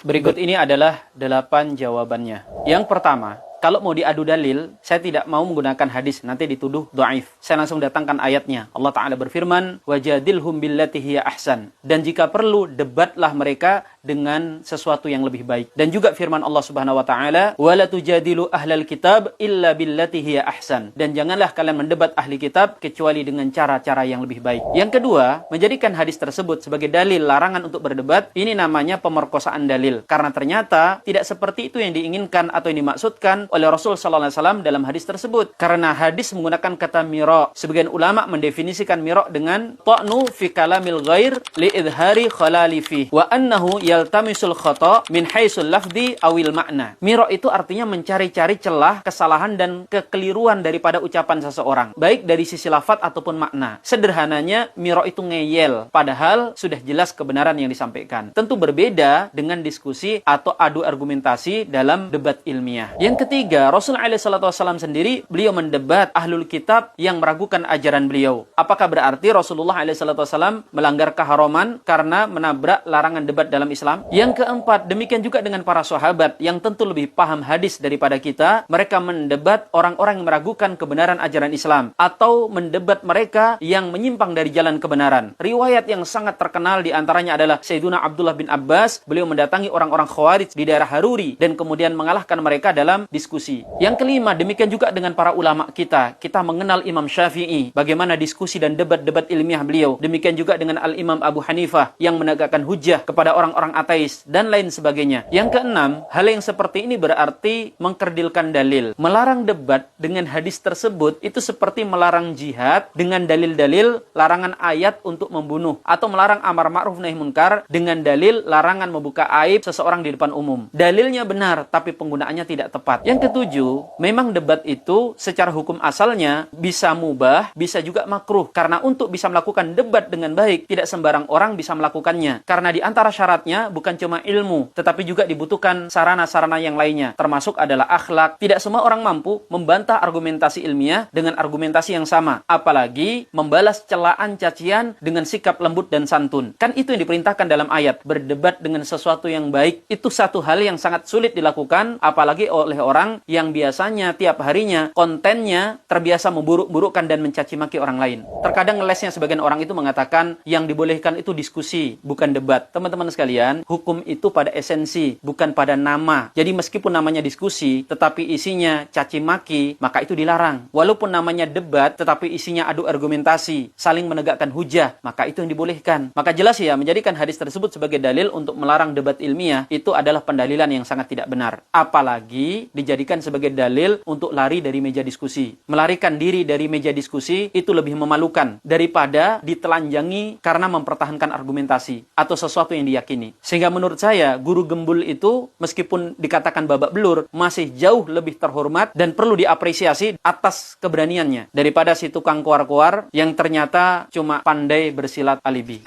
Berikut ini adalah 8 jawabannya. Yang pertama, kalau mau diadu dalil, saya tidak mau menggunakan hadis, nanti dituduh dhaif. Saya langsung datangkan ayatnya. Allah Ta'ala berfirman, wajadilhum billati hiya ahsan. Dan jika perlu, debatlah mereka dengan sesuatu yang lebih baik. Dan juga firman Allah Subhanahu wa taala, wala tujadilu ahlal kitab illa billati hiya ahsan. Dan janganlah kalian mendebat ahli kitab kecuali dengan cara-cara yang lebih baik. Yang kedua, menjadikan hadis tersebut sebagai dalil larangan untuk berdebat, ini namanya pemerkosaan dalil. Karena ternyata tidak seperti itu yang diinginkan atau yang dimaksudkan oleh Rasul sallallahu alaihi wasallam dalam hadis tersebut. Karena hadis menggunakan kata mira. Sebagian ulama mendefinisikan mira dengan ta'nu fi kalamil ghair li idhari khalali fi wa annahu yaltamisul khata min haitsul lafzi awil makna. Mira itu artinya mencari-cari celah, kesalahan dan kekeliruan daripada ucapan seseorang, baik dari sisi lafaz ataupun makna. Sederhananya, mira itu ngeyel, padahal sudah jelas kebenaran yang disampaikan. Tentu berbeda dengan diskusi atau adu argumentasi dalam debat ilmiah. Yang ketiga, Rasul SAW sendiri, beliau mendebat ahlul kitab yang meragukan ajaran beliau. Apakah berarti Rasulullah SAW melanggar keharaman karena menabrak larangan debat dalam Islam? Yang keempat, demikian juga dengan para sahabat yang tentu lebih paham hadis daripada kita. Mereka mendebat orang-orang yang meragukan kebenaran ajaran Islam atau mendebat mereka yang menyimpang dari jalan kebenaran. Riwayat yang sangat terkenal diantaranya adalah Sayyiduna Abdullah bin Abbas. Beliau mendatangi orang-orang Khawarij di daerah Haruri dan kemudian mengalahkan mereka dalam diskusi. Yang kelima, demikian juga dengan para ulama kita. Kita mengenal Imam Syafi'i, bagaimana diskusi dan debat-debat ilmiah beliau. Demikian juga dengan Al-Imam Abu Hanifah yang menegakkan hujjah kepada orang-orang ateis dan lain sebagainya. Yang keenam, hal yang seperti ini berarti mengkerdilkan dalil. Melarang debat dengan hadis tersebut itu seperti melarang jihad dengan dalil-dalil larangan ayat untuk membunuh, atau melarang amar ma'ruf nahi munkar dengan dalil larangan membuka aib seseorang di depan umum. Dalilnya benar, tapi penggunaannya tidak tepat. Yang ketujuh, memang debat itu secara hukum asalnya bisa mubah, bisa juga makruh. Karena untuk bisa melakukan debat dengan baik, tidak sembarang orang bisa melakukannya. Karena di antara syaratnya bukan cuma ilmu, tetapi juga dibutuhkan sarana-sarana yang lainnya, termasuk adalah akhlak. Tidak semua orang mampu membantah argumentasi ilmiah dengan argumentasi yang sama, apalagi membalas celaan cacian dengan sikap lembut dan santun. Kan itu yang diperintahkan dalam ayat, berdebat dengan sesuatu yang baik. Itu satu hal yang sangat sulit dilakukan, apalagi oleh orang yang biasanya tiap harinya kontennya terbiasa memburuk-burukkan dan mencaci maki orang lain. Terkadang ngelesnya sebagian orang itu mengatakan yang dibolehkan itu diskusi, bukan debat. Teman-teman sekalian, hukum itu pada esensi, bukan pada nama. Jadi meskipun namanya diskusi, tetapi isinya caci maki, maka itu dilarang. Walaupun namanya debat, tetapi isinya adu argumentasi, saling menegakkan hujah, maka itu yang dibolehkan. Maka jelas ya, menjadikan hadis tersebut sebagai dalil untuk melarang debat ilmiah, itu adalah pendalilan yang sangat tidak benar. Apalagi dijadikan sebagai dalil untuk lari dari meja diskusi. Melarikan diri dari meja diskusi itu lebih memalukan daripada ditelanjangi karena mempertahankan argumentasi atau sesuatu yang diyakini. Sehingga menurut saya, guru gembul itu meskipun dikatakan babak belur, masih jauh lebih terhormat dan perlu diapresiasi atas keberaniannya daripada si tukang kuar-kuar yang ternyata cuma pandai bersilat alibi.